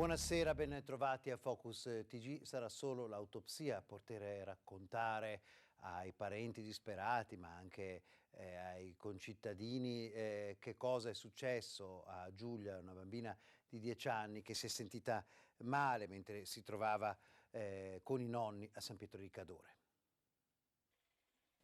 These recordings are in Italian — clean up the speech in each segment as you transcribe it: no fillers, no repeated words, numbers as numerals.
Buonasera, ben trovati a Focus TG. Sarà solo l'autopsia a poter raccontare ai parenti disperati, ma anche ai concittadini, che cosa è successo a Giulia, una bambina di 10 anni che si è sentita male mentre si trovava con i nonni a San Pietro di Cadore.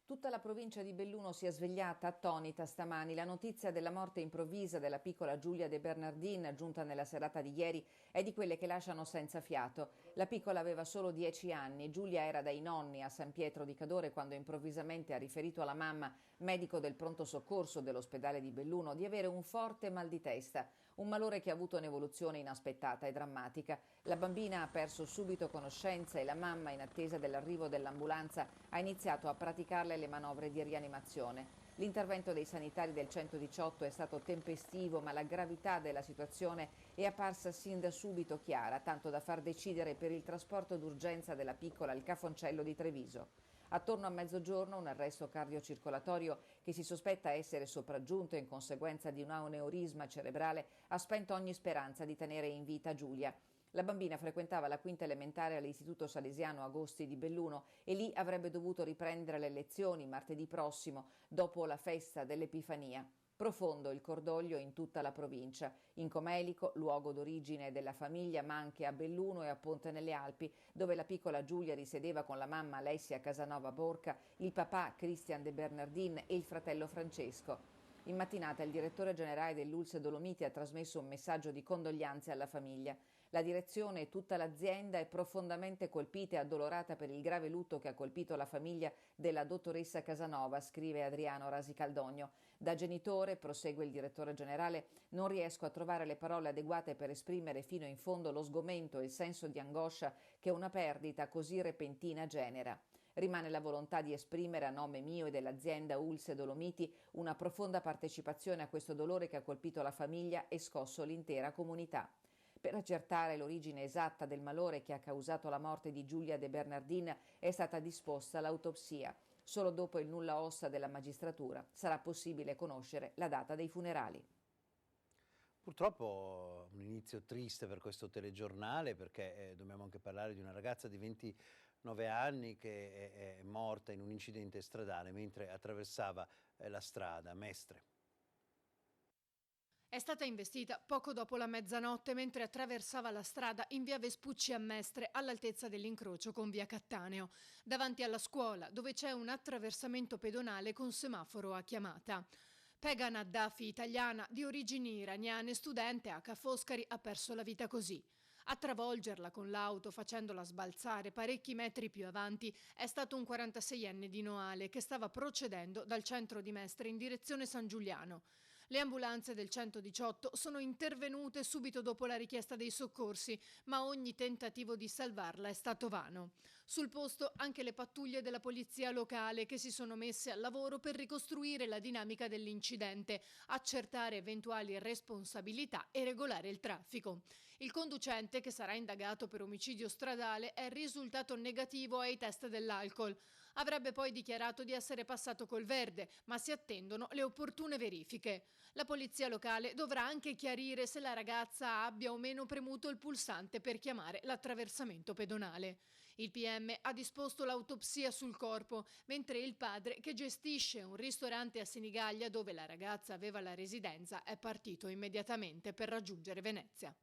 Tutta la provincia di Belluno si è svegliata attonita stamani. La notizia della morte improvvisa della piccola Giulia De Bernardin, giunta nella serata di ieri, è di quelle che lasciano senza fiato. La piccola aveva solo 10 anni. Giulia era dai nonni a San Pietro di Cadore quando improvvisamente ha riferito alla mamma, medico del pronto soccorso dell'ospedale di Belluno, di avere un forte mal di testa, un malore che ha avuto un'evoluzione inaspettata e drammatica. La bambina ha perso subito conoscenza e la mamma, in attesa dell'arrivo dell'ambulanza, ha iniziato a praticarle le manovre di rianimazione. L'intervento dei sanitari del 118 è stato tempestivo, ma la gravità della situazione è apparsa sin da subito chiara, tanto da far decidere per il trasporto d'urgenza della piccola al Cafoncello di Treviso. Attorno a mezzogiorno un arresto cardiocircolatorio che si sospetta essere sopraggiunto in conseguenza di un aneurisma cerebrale ha spento ogni speranza di tenere in vita Giulia. La bambina frequentava la quinta elementare all'Istituto Salesiano Agosti di Belluno e lì avrebbe dovuto riprendere le lezioni martedì prossimo, dopo la festa dell'Epifania. Profondo il cordoglio in tutta la provincia, in Comelico, luogo d'origine della famiglia, ma anche a Belluno e a Ponte nelle Alpi, dove la piccola Giulia risiedeva con la mamma Alessia Casanova Borca, il papà Christian De Bernardin e il fratello Francesco. In mattinata il direttore generale dell'Ulse Dolomiti ha trasmesso un messaggio di condoglianze alla famiglia. La direzione e tutta l'azienda è profondamente colpita e addolorata per il grave lutto che ha colpito la famiglia della dottoressa Casanova, scrive Adriano Rasicaldogno. Da genitore, prosegue il direttore generale, non riesco a trovare le parole adeguate per esprimere fino in fondo lo sgomento e il senso di angoscia che una perdita così repentina genera. Rimane la volontà di esprimere a nome mio e dell'azienda Ulse Dolomiti una profonda partecipazione a questo dolore che ha colpito la famiglia e scosso l'intera comunità. Per accertare l'origine esatta del malore che ha causato la morte di Giulia De Bernardin è stata disposta l'autopsia. Solo dopo il nulla osta della magistratura sarà possibile conoscere la data dei funerali. Purtroppo un inizio triste per questo telegiornale, perché dobbiamo anche parlare di una ragazza di 29 anni che è morta in un incidente stradale mentre attraversava la strada a Mestre. È stata investita poco dopo la mezzanotte mentre attraversava la strada in via Vespucci a Mestre, all'altezza dell'incrocio con via Cattaneo, davanti alla scuola dove c'è un attraversamento pedonale con semaforo a chiamata. Pegan Addafi, italiana di origini iraniane, studente a Ca' Foscari, ha perso la vita così. A travolgerla con l'auto, facendola sbalzare parecchi metri più avanti, è stato un 46enne di Noale che stava procedendo dal centro di Mestre in direzione San Giuliano. Le ambulanze del 118 sono intervenute subito dopo la richiesta dei soccorsi, ma ogni tentativo di salvarla è stato vano. Sul posto anche le pattuglie della polizia locale che si sono messe al lavoro per ricostruire la dinamica dell'incidente, accertare eventuali responsabilità e regolare il traffico. Il conducente, che sarà indagato per omicidio stradale, è risultato negativo ai test dell'alcol. Avrebbe poi dichiarato di essere passato col verde, ma si attendono le opportune verifiche. La polizia locale dovrà anche chiarire se la ragazza abbia o meno premuto il pulsante per chiamare l'attraversamento pedonale. Il PM ha disposto l'autopsia sul corpo, mentre il padre, che gestisce un ristorante a Senigallia dove la ragazza aveva la residenza, è partito immediatamente per raggiungere Venezia.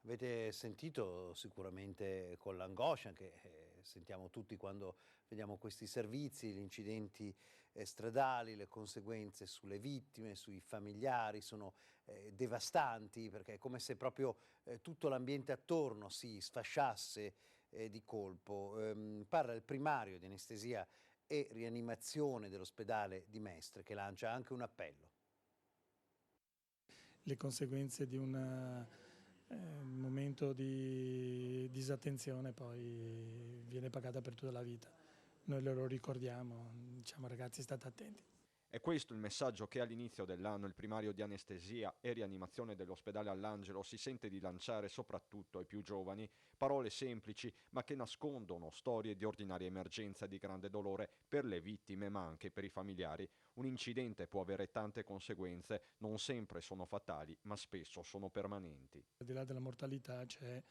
Avete sentito sicuramente con l'angoscia che sentiamo tutti quando vediamo questi servizi, gli incidenti stradali, le conseguenze sulle vittime, sui familiari sono devastanti, perché è come se proprio tutto l'ambiente attorno si sfasciasse di colpo. Parla il primario di anestesia e rianimazione dell'ospedale di Mestre, che lancia anche un appello. Le conseguenze di un momento di disattenzione poi viene pagata per tutta la vita. Noi lo ricordiamo, diciamo ragazzi, state attenti. È questo il messaggio che all'inizio dell'anno il primario di anestesia e rianimazione dell'ospedale All'Angelo si sente di lanciare soprattutto ai più giovani, parole semplici ma che nascondono storie di ordinaria emergenza e di grande dolore per le vittime ma anche per i familiari. Un incidente può avere tante conseguenze, non sempre sono fatali ma spesso sono permanenti. Al di là della mortalità c'è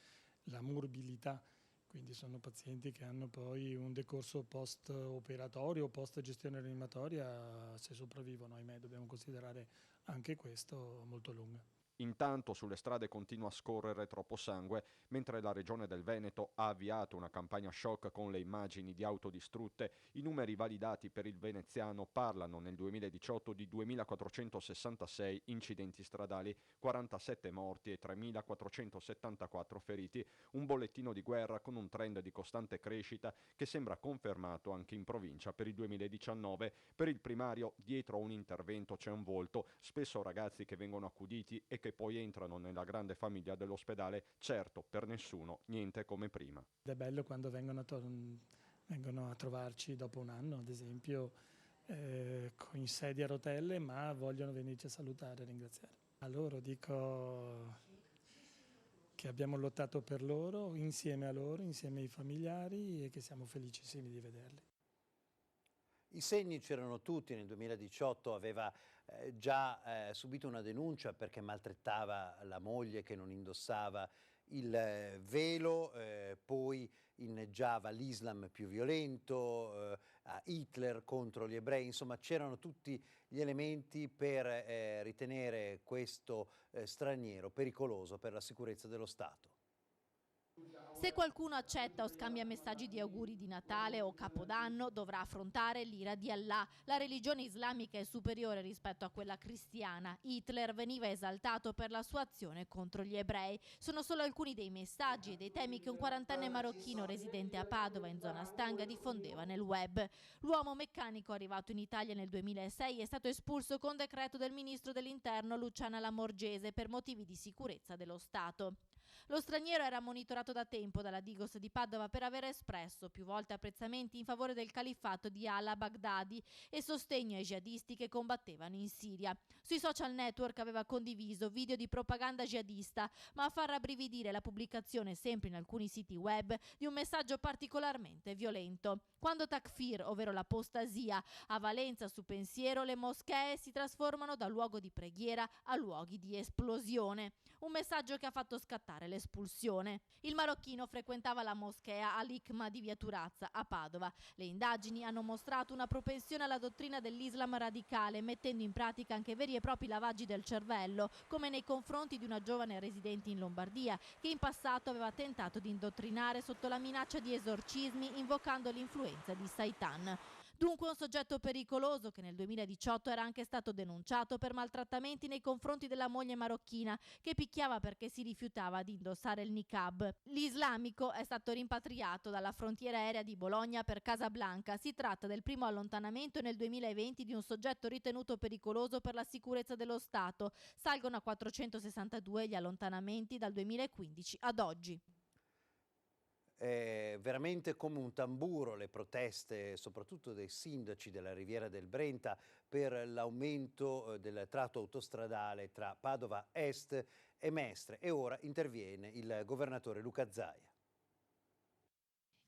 la morbilità. Quindi sono pazienti che hanno poi un decorso post-operatorio o post-gestione rianimatoria, se sopravvivono, ahimè, dobbiamo considerare anche questo, molto lunga. Intanto sulle strade continua a scorrere troppo sangue, mentre la Regione del Veneto ha avviato una campagna shock con le immagini di auto distrutte. I numeri validati per il veneziano parlano nel 2018 di 2.466 incidenti stradali, 47 morti e 3.474 feriti, un bollettino di guerra con un trend di costante crescita che sembra confermato anche in provincia per il 2019. Per il primario, dietro un intervento c'è un volto, spesso ragazzi che vengono accuditi e che poi entrano nella grande famiglia dell'ospedale, certo per nessuno niente come prima. Ed è bello quando vengono a trovarci dopo un anno, ad esempio, con i sedie a rotelle, ma vogliono venirci a salutare e ringraziare. A loro dico che abbiamo lottato per loro, insieme ai familiari, e che siamo felicissimi di vederli. I segni c'erano tutti, nel 2018 aveva già subito una denuncia perché maltrattava la moglie che non indossava il velo, poi inneggiava l'Islam più violento, a Hitler contro gli ebrei, insomma c'erano tutti gli elementi per ritenere questo straniero pericoloso per la sicurezza dello Stato. Se qualcuno accetta o scambia messaggi di auguri di Natale o Capodanno dovrà affrontare l'ira di Allah. La religione islamica è superiore rispetto a quella cristiana. Hitler veniva esaltato per la sua azione contro gli ebrei. Sono solo alcuni dei messaggi e dei temi che un 40enne marocchino residente a Padova in zona Stanga diffondeva nel web. L'uomo meccanico arrivato in Italia nel 2006 è stato espulso con decreto del ministro dell'Interno Luciana Lamorgese per motivi di sicurezza dello Stato. Lo straniero era monitorato da tempo dalla Digos di Padova per aver espresso più volte apprezzamenti in favore del califfato di al-Baghdadi e sostegno ai jihadisti che combattevano in Siria. Sui social network aveva condiviso video di propaganda jihadista, ma a far rabbrividire la pubblicazione, sempre in alcuni siti web, di un messaggio particolarmente violento. Quando takfir, ovvero l'apostasia, ha valenza su pensiero, le moschee si trasformano da luogo di preghiera a luoghi di esplosione. Un messaggio che ha fatto scattare l'espulsione. Il marocchino frequentava la moschea Al-Hikma di Via Turazza a Padova. Le indagini hanno mostrato una propensione alla dottrina dell'Islam radicale, mettendo in pratica anche veri e propri lavaggi del cervello, come nei confronti di una giovane residente in Lombardia che in passato aveva tentato di indottrinare sotto la minaccia di esorcismi invocando l'influenza di Satan. Dunque un soggetto pericoloso che nel 2018 era anche stato denunciato per maltrattamenti nei confronti della moglie marocchina che picchiava perché si rifiutava di indossare il niqab. L'islamico è stato rimpatriato dalla frontiera aerea di Bologna per Casablanca. Si tratta del primo allontanamento nel 2020 di un soggetto ritenuto pericoloso per la sicurezza dello Stato. Salgono a 462 gli allontanamenti dal 2015 ad oggi. Veramente come un tamburo le proteste soprattutto dei sindaci della Riviera del Brenta per l'aumento del tratto autostradale tra Padova Est e Mestre, e ora interviene il governatore Luca Zaia.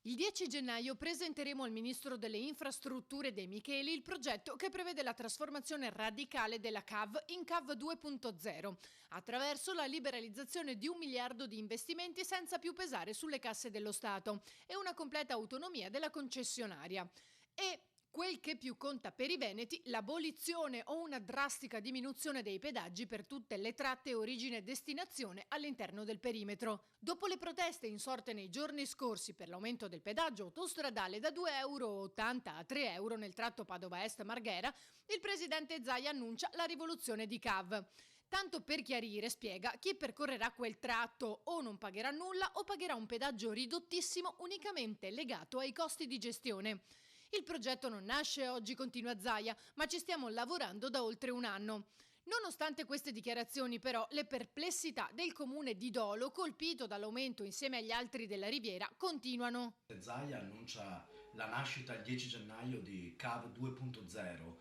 Il 10 gennaio presenteremo al Ministro delle Infrastrutture De Micheli il progetto che prevede la trasformazione radicale della CAV in CAV 2.0 attraverso la liberalizzazione di 1 miliardo di investimenti senza più pesare sulle casse dello Stato e una completa autonomia della concessionaria. E quel che più conta per i veneti, l'abolizione o una drastica diminuzione dei pedaggi per tutte le tratte origine e destinazione all'interno del perimetro. Dopo le proteste insorte nei giorni scorsi per l'aumento del pedaggio autostradale da 2,80 euro a 3 euro nel tratto Padova Est-Marghera, il presidente Zaia annuncia la rivoluzione di CAV. Tanto per chiarire, spiega, chi percorrerà quel tratto o non pagherà nulla o pagherà un pedaggio ridottissimo unicamente legato ai costi di gestione. Il progetto non nasce oggi, continua Zaia, ma ci stiamo lavorando da oltre un anno. Nonostante queste dichiarazioni, però, le perplessità del comune di Dolo, colpito dall'aumento insieme agli altri della Riviera, continuano. Zaia annuncia la nascita il 10 gennaio di CAV 2.0,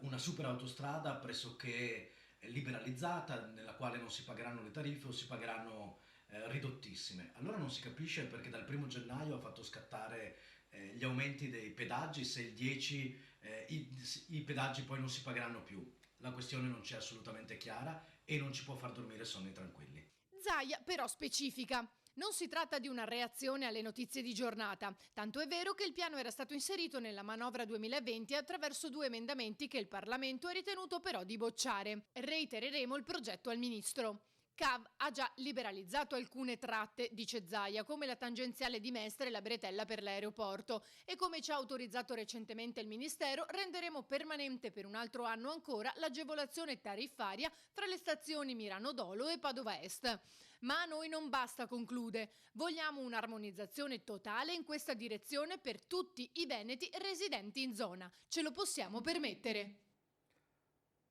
una super autostrada pressoché liberalizzata, nella quale non si pagheranno le tariffe o si pagheranno ridottissime. Allora non si capisce perché dal 1° gennaio ha fatto scattare gli aumenti dei pedaggi, se il 10 i pedaggi poi non si pagheranno più. La questione non c'è assolutamente chiara e non ci può far dormire sonni tranquilli. Zaia però specifica. Non si tratta di una reazione alle notizie di giornata, tanto è vero che il piano era stato inserito nella manovra 2020 attraverso 2 emendamenti che il Parlamento ha ritenuto però di bocciare. Reitereremo il progetto al Ministro. CAV ha già liberalizzato alcune tratte, dice Zaia, come la tangenziale di Mestre e la bretella per l'aeroporto, e come ci ha autorizzato recentemente il Ministero, renderemo permanente per un altro anno ancora l'agevolazione tariffaria fra le stazioni Mirano Dolo e Padova Est. Ma a noi non basta, conclude. Vogliamo un'armonizzazione totale in questa direzione per tutti i veneti residenti in zona. Ce lo possiamo permettere.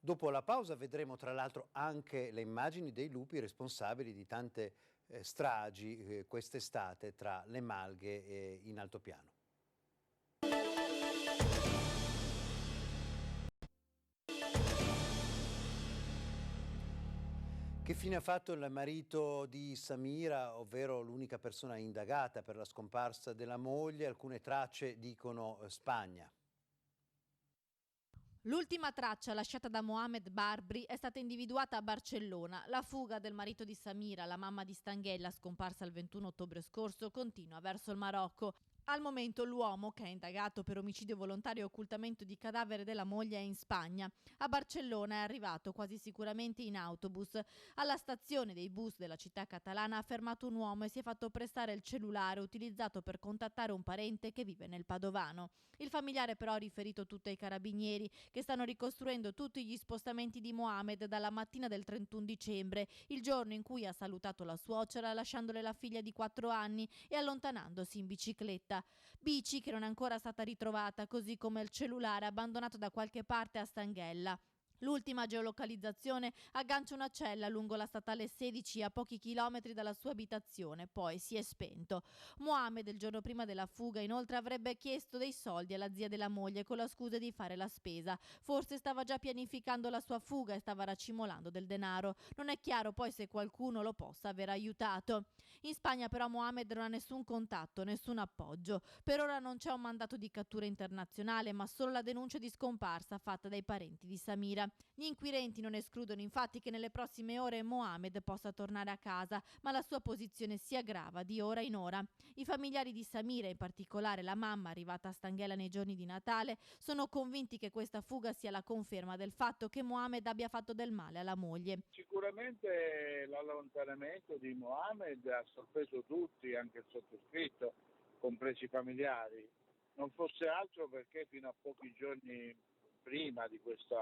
Dopo la pausa vedremo tra l'altro anche le immagini dei lupi responsabili di tante stragi quest'estate tra le malghe e in altopiano. Che fine ha fatto il marito di Samira, ovvero l'unica persona indagata per la scomparsa della moglie? Alcune tracce dicono Spagna. L'ultima traccia lasciata da Mohamed Barbri è stata individuata a Barcellona. La fuga del marito di Samira, la mamma di Stanghella, scomparsa il 21 ottobre scorso, continua verso il Marocco. Al momento l'uomo, che è indagato per omicidio volontario e occultamento di cadavere della moglie, è in Spagna. A Barcellona è arrivato quasi sicuramente in autobus. Alla stazione dei bus della città catalana ha fermato un uomo e si è fatto prestare il cellulare utilizzato per contattare un parente che vive nel Padovano. Il familiare però ha riferito tutto ai carabinieri, che stanno ricostruendo tutti gli spostamenti di Mohamed dalla mattina del 31 dicembre, il giorno in cui ha salutato la suocera lasciandole la figlia di 4 anni e allontanandosi in bicicletta. Bici che non è ancora stata ritrovata, così come il cellulare abbandonato da qualche parte a Stanghella. L'ultima geolocalizzazione aggancia una cella lungo la statale 16 a pochi chilometri dalla sua abitazione, poi si è spento. Mohamed il giorno prima della fuga inoltre avrebbe chiesto dei soldi alla zia della moglie con la scusa di fare la spesa. Forse stava già pianificando la sua fuga e stava racimolando del denaro. Non è chiaro poi se qualcuno lo possa aver aiutato. In Spagna però Mohamed non ha nessun contatto, nessun appoggio. Per ora non c'è un mandato di cattura internazionale, ma solo la denuncia di scomparsa fatta dai parenti di Samira. Gli inquirenti non escludono infatti che nelle prossime ore Mohamed possa tornare a casa, ma la sua posizione si aggrava di ora in ora. I familiari di Samira, in particolare la mamma arrivata a Stanghella nei giorni di Natale, sono convinti che questa fuga sia la conferma del fatto che Mohamed abbia fatto del male alla moglie. Sicuramente l'allontanamento di Mohamed ha sorpreso tutti, anche il sottoscritto, compresi i familiari. Non fosse altro perché fino a pochi giorni prima di questo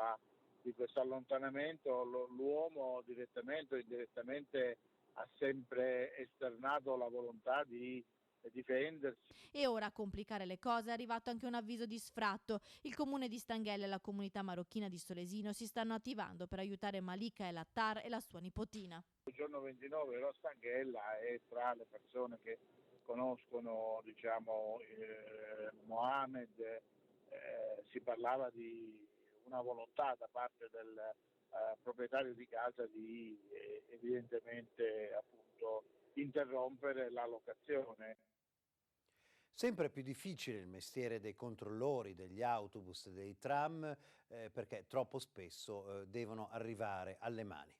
allontanamento l'uomo direttamente o indirettamente ha sempre esternato la volontà di difendersi. E ora a complicare le cose è arrivato anche un avviso di sfratto. Il comune di Stanghella e la comunità marocchina di Solesino si stanno attivando per aiutare Malika El Attar e la sua nipotina. Il giorno 29 ero a Stanghella e tra le persone che conoscono Mohamed si parlava di una volontà da parte del proprietario di casa di evidentemente appunto interrompere la locazione. Sempre più difficile il mestiere dei controllori degli autobus e dei tram perché troppo spesso devono arrivare alle mani.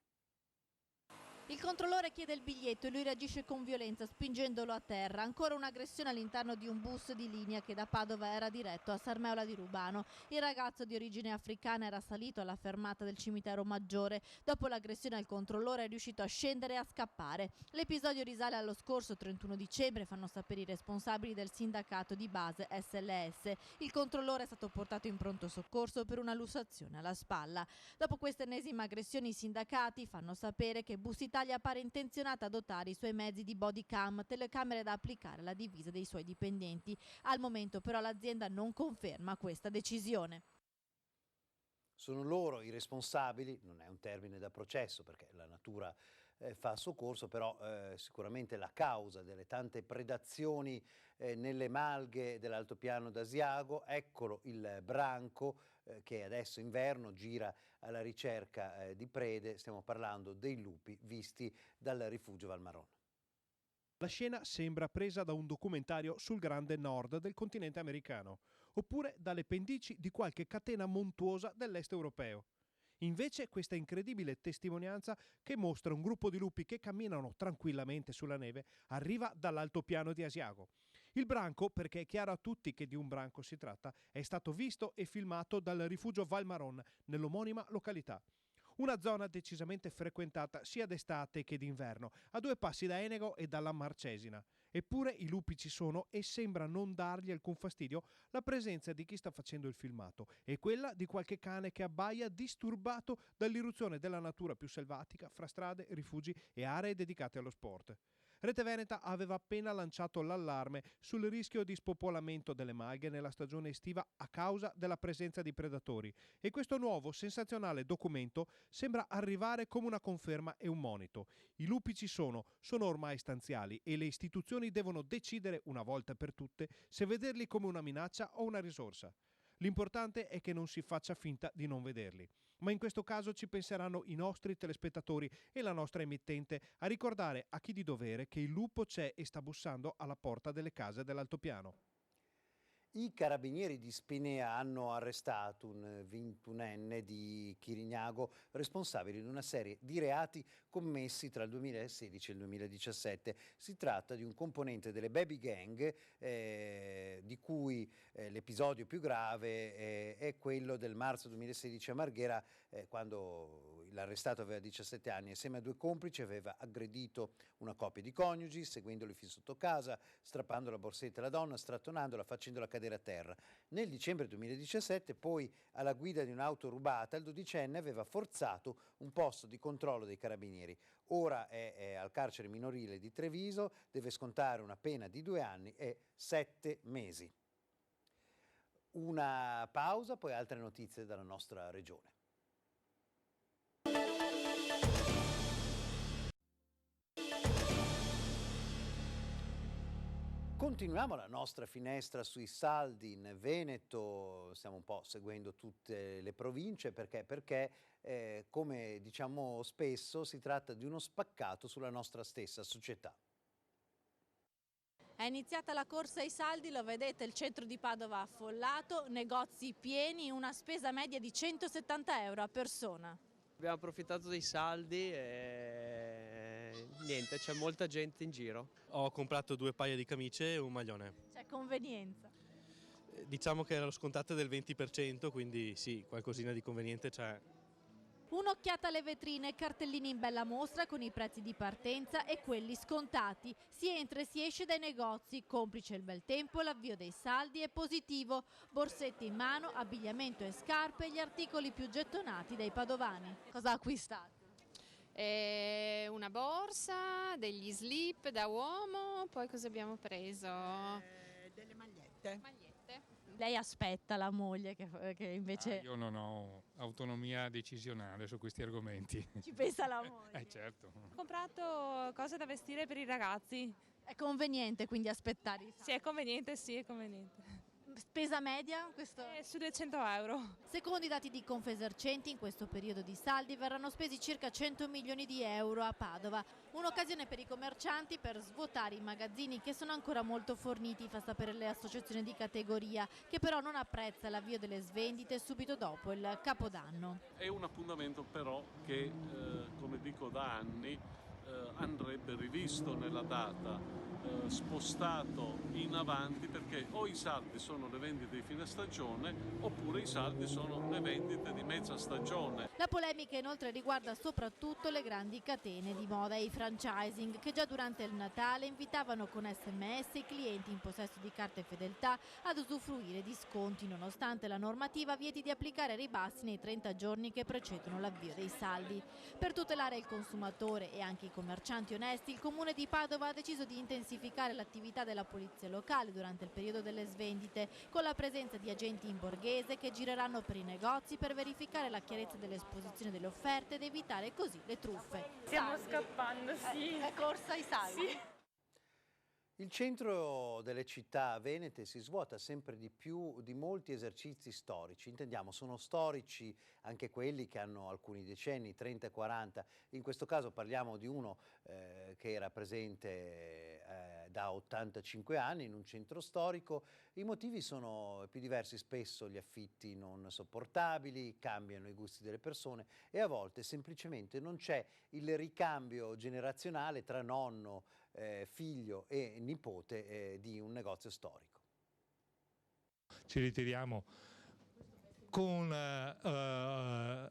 Il controllore chiede il biglietto e lui reagisce con violenza spingendolo a terra. Ancora un'aggressione all'interno di un bus di linea che da Padova era diretto a Sarmeola di Rubano. Il ragazzo di origine africana era salito alla fermata del cimitero Maggiore. Dopo l'aggressione al controllore è riuscito a scendere e a scappare. L'episodio risale allo scorso 31 dicembre, fanno sapere i responsabili del sindacato di base SLS. Il controllore è stato portato in pronto soccorso per una lussazione alla spalla. Dopo questa ennesima aggressione i sindacati fanno sapere che Bus Italia pare intenzionata a dotare i suoi mezzi di body cam, telecamere da applicare alla divisa dei suoi dipendenti. Al momento però l'azienda non conferma questa decisione. Sono loro i responsabili, non è un termine da processo perché la natura fa il suo corso, però sicuramente la causa delle tante predazioni nelle malghe dell'altopiano d'Asiago, eccolo il branco che adesso inverno gira alla ricerca di prede. Stiamo parlando dei lupi visti dal rifugio Valmaron. La scena sembra presa da un documentario sul grande nord del continente americano, oppure dalle pendici di qualche catena montuosa dell'est europeo. Invece questa incredibile testimonianza che mostra un gruppo di lupi che camminano tranquillamente sulla neve arriva dall'altopiano di Asiago. Il branco, perché è chiaro a tutti che di un branco si tratta, è stato visto e filmato dal rifugio Valmaron, nell'omonima località. Una zona decisamente frequentata sia d'estate che d'inverno, a 2 passi da Enego e dalla Marcesina. Eppure i lupi ci sono e sembra non dargli alcun fastidio la presenza di chi sta facendo il filmato e quella di qualche cane che abbaia disturbato dall'irruzione della natura più selvatica fra strade, rifugi e aree dedicate allo sport. Rete Veneta aveva appena lanciato l'allarme sul rischio di spopolamento delle malghe nella stagione estiva a causa della presenza di predatori e questo nuovo sensazionale documento sembra arrivare come una conferma e un monito. I lupi ci sono ormai stanziali e le istituzioni devono decidere una volta per tutte se vederli come una minaccia o una risorsa. L'importante è che non si faccia finta di non vederli. Ma in questo caso ci penseranno i nostri telespettatori e la nostra emittente a ricordare a chi di dovere che il lupo c'è e sta bussando alla porta delle case dell'altopiano. I carabinieri di Spinea hanno arrestato un 21enne di Chirignago responsabile di una serie di reati commessi tra il 2016 e il 2017. Si tratta di un componente delle baby gang di cui l'episodio più grave è quello del marzo 2016 a Marghera, quando l'arrestato aveva 17 anni e assieme a 2 complici aveva aggredito una coppia di coniugi, seguendoli fin sotto casa, strappando la borsetta alla donna, strattonandola, facendola cadere a terra. Nel dicembre 2017 poi, alla guida di un'auto rubata, il 12enne aveva forzato un posto di controllo dei carabinieri. Ora è al carcere minorile di Treviso, deve scontare una pena di 2 anni e 7 mesi. Una pausa, poi altre notizie dalla nostra regione. Continuiamo la nostra finestra sui saldi in Veneto, stiamo un po' seguendo tutte le province perché come diciamo spesso si tratta di uno spaccato sulla nostra stessa società. È iniziata la corsa ai saldi, lo vedete, il centro di Padova affollato, negozi pieni, una spesa media di 170 euro a persona. Abbiamo approfittato dei saldi e niente, c'è molta gente in giro. Ho comprato 2 paia di camicie e un maglione. C'è convenienza. Diciamo che erano scontate del 20%, quindi sì, qualcosina di conveniente c'è. Un'occhiata alle vetrine, cartellini in bella mostra con i prezzi di partenza e quelli scontati. Si entra e si esce dai negozi, complice il bel tempo, l'avvio dei saldi è positivo. Borsette in mano, abbigliamento e scarpe, gli articoli più gettonati dai padovani. Cosa ha acquistato? Una borsa, degli slip da uomo, poi cosa abbiamo preso? Delle magliette. Lei aspetta la moglie che invece... Io non ho autonomia decisionale su questi argomenti. Ci pensa la moglie. Certo. Ho comprato cose da vestire per i ragazzi. È conveniente quindi aspettare i saldi? Sì, è conveniente. Spesa media? Su 200 euro. Secondo i dati di Confesercenti, in questo periodo di saldi verranno spesi circa 100 milioni di euro a Padova. Un'occasione per i commercianti per svuotare i magazzini che sono ancora molto forniti, fa sapere le associazioni di categoria, che però non apprezza l'avvio delle svendite subito dopo il Capodanno. È un appuntamento però che, come dico da anni, andrebbe rivisto nella data, spostato in avanti, perché o i saldi sono le vendite di fine stagione oppure i saldi sono le vendite di mezza stagione. La polemica inoltre riguarda soprattutto le grandi catene di moda e i franchising che già durante il Natale invitavano con SMS i clienti in possesso di carte fedeltà ad usufruire di sconti nonostante la normativa vieti di applicare ribassi nei 30 giorni che precedono l'avvio dei saldi. Per tutelare il consumatore e anche i commercianti onesti, il Comune di Padova ha deciso di intensificare intensificare l'attività della polizia locale durante il periodo delle svendite, con la presenza di agenti in borghese che gireranno per i negozi per verificare la chiarezza dell'esposizione delle offerte ed evitare così le truffe. Stiamo scappando, sì. È corsa ai saldi. Sì. Il centro delle città venete si svuota sempre di più di molti esercizi storici. Intendiamo, sono storici anche quelli che hanno alcuni decenni, 30 e 40. In questo caso parliamo di uno che era presente da 85 anni in un centro storico. I motivi sono più diversi, spesso gli affitti non sopportabili, cambiano i gusti delle persone e a volte semplicemente non c'è il ricambio generazionale tra nonno, figlio e nipote di un negozio storico. Ci ritiriamo con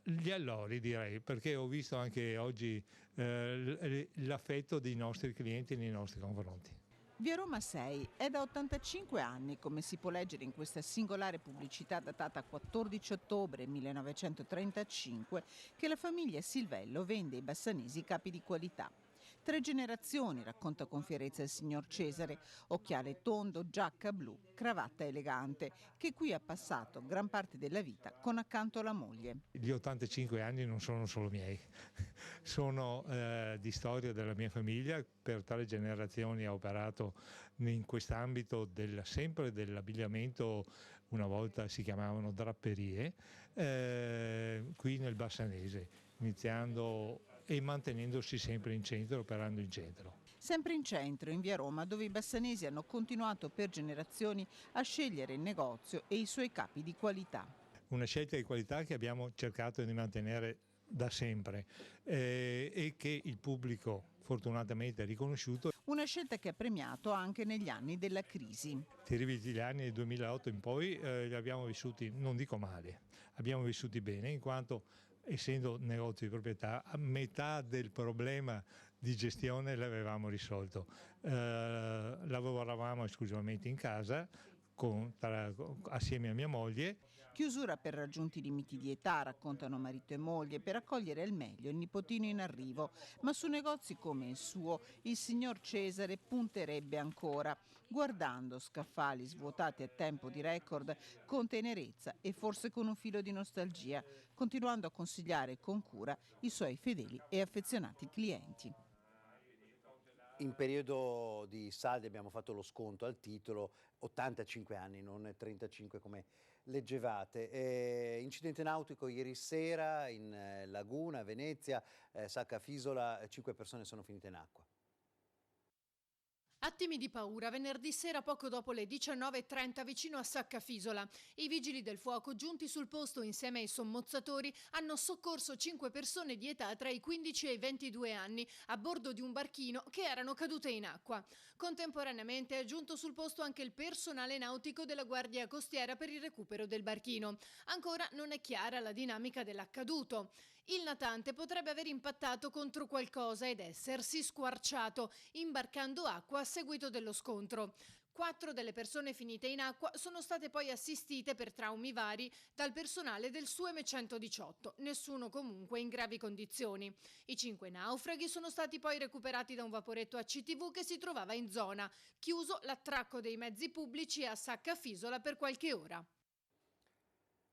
gli allori, direi, perché ho visto anche oggi l'affetto dei nostri clienti nei nostri confronti. Via Roma 6 è da 85 anni, come si può leggere in questa singolare pubblicità datata 14 ottobre 1935, che la famiglia Silvello vende ai bassanesi capi di qualità. 3 generazioni, racconta con fierezza il signor Cesare, occhiale tondo, giacca blu, cravatta elegante, che qui ha passato gran parte della vita con accanto la moglie. Gli 85 anni non sono solo miei, sono di storia della mia famiglia. Per 3 generazioni ho operato in quest'ambito sempre dell'abbigliamento, una volta si chiamavano drapperie, qui nel Bassanese, iniziando e mantenendosi sempre in centro, operando in centro. Sempre in centro, in via Roma, dove i bassanesi hanno continuato per generazioni a scegliere il negozio e i suoi capi di qualità. Una scelta di qualità che abbiamo cercato di mantenere da sempre e che il pubblico fortunatamente ha riconosciuto. Una scelta che ha premiato anche negli anni della crisi. Terribili gli anni del 2008 in poi li abbiamo vissuti, non dico male, abbiamo vissuti bene, in quanto essendo negozio di proprietà, metà del problema di gestione l'avevamo risolto. Lavoravamo esclusivamente in casa assieme a mia moglie. Chiusura per raggiunti limiti di età, raccontano marito e moglie, per accogliere al meglio il nipotino in arrivo. Ma su negozi come il suo, il signor Cesare punterebbe ancora, guardando scaffali svuotati a tempo di record con tenerezza e forse con un filo di nostalgia, continuando a consigliare con cura i suoi fedeli e affezionati clienti. In periodo di saldi abbiamo fatto lo sconto al titolo, 85 anni, non 35 come leggevate. Incidente nautico ieri sera in laguna, Venezia, Sacca Fisola, 5 persone sono finite in acqua. Attimi di paura venerdì sera poco dopo le 19:30 vicino a Sacca Fisola. I vigili del fuoco, giunti sul posto insieme ai sommozzatori, hanno soccorso 5 persone di età tra i 15 e i 22 anni a bordo di un barchino che erano cadute in acqua. Contemporaneamente è giunto sul posto anche il personale nautico della Guardia Costiera per il recupero del barchino. Ancora non è chiara la dinamica dell'accaduto. Il natante potrebbe aver impattato contro qualcosa ed essersi squarciato, imbarcando acqua a seguito dello scontro. 4 delle persone finite in acqua sono state poi assistite per traumi vari dal personale del SUEM 118, nessuno comunque in gravi condizioni. I 5 naufraghi sono stati poi recuperati da un vaporetto ACTV che si trovava in zona. Chiuso l'attracco dei mezzi pubblici a Sacca Fisola per qualche ora.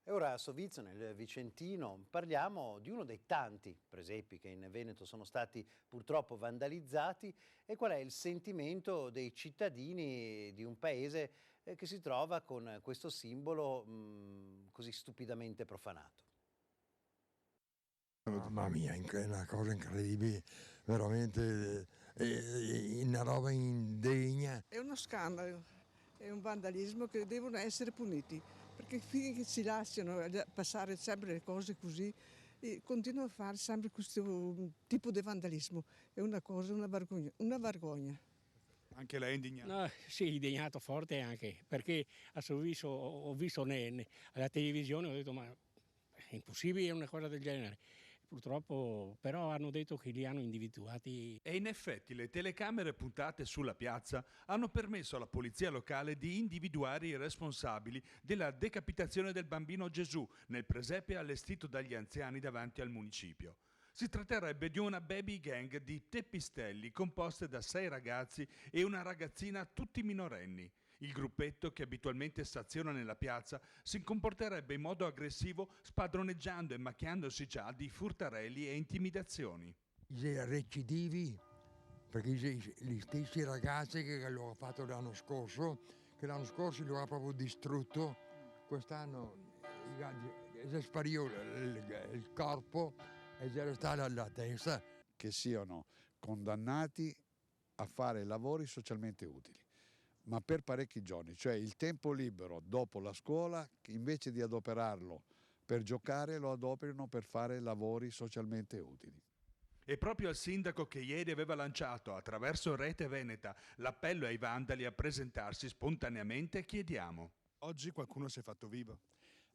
E ora a Sovizio, nel Vicentino, parliamo di uno dei tanti presepi che in Veneto sono stati purtroppo vandalizzati e qual è il sentimento dei cittadini di un paese che si trova con questo simbolo così stupidamente profanato. Mamma mia, è una cosa incredibile, veramente una roba indegna. È uno scandalo, è un vandalismo che devono essere puniti. Perché finché ci lasciano passare sempre le cose così, continuano a fare sempre questo tipo di vandalismo. È una cosa, una vergogna. Anche lei è indignato? No, sì, indignato forte anche, perché ho visto alla televisione, ho detto ma è impossibile una cosa del genere. Purtroppo però hanno detto che li hanno individuati. E in effetti le telecamere puntate sulla piazza hanno permesso alla polizia locale di individuare i responsabili della decapitazione del bambino Gesù nel presepe allestito dagli anziani davanti al municipio. Si tratterebbe di una baby gang di teppistelli composte da 6 ragazzi e una ragazzina, tutti minorenni. Il gruppetto, che abitualmente staziona nella piazza, si comporterebbe in modo aggressivo, spadroneggiando e macchiandosi già di furtarelli e intimidazioni. I recidivi, perché gli stessi ragazzi che lo hanno fatto l'anno scorso, che l'anno scorso lo ha proprio distrutto, quest'anno è sparito il corpo e c'è stata la testa. Che siano condannati a fare lavori socialmente utili, ma per parecchi giorni, cioè il tempo libero dopo la scuola, invece di adoperarlo per giocare, lo adoperino per fare lavori socialmente utili. E proprio al sindaco, che ieri aveva lanciato attraverso Rete Veneta l'appello ai vandali a presentarsi spontaneamente, chiediamo: oggi qualcuno si è fatto vivo?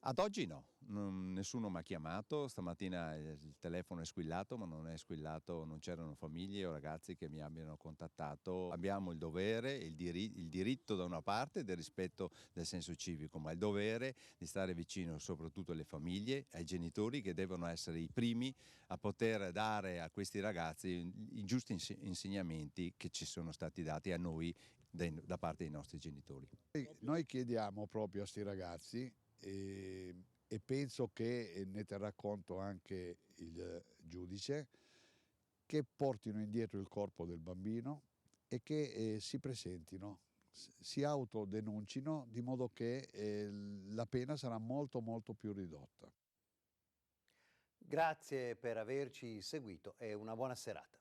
Ad oggi no, nessuno mi ha chiamato, stamattina il telefono è squillato, ma non è squillato, non c'erano famiglie o ragazzi che mi abbiano contattato. Abbiamo il dovere, il diritto da una parte del rispetto del senso civico, ma il dovere di stare vicino soprattutto alle famiglie, ai genitori, che devono essere i primi a poter dare a questi ragazzi i giusti insegnamenti che ci sono stati dati a noi da parte dei nostri genitori. Noi chiediamo proprio a questi ragazzi, e penso che ne terrà conto anche il giudice, che portino indietro il corpo del bambino e che si presentino, si autodenuncino, di modo che la pena sarà molto molto più ridotta. Grazie per averci seguito e una buona serata.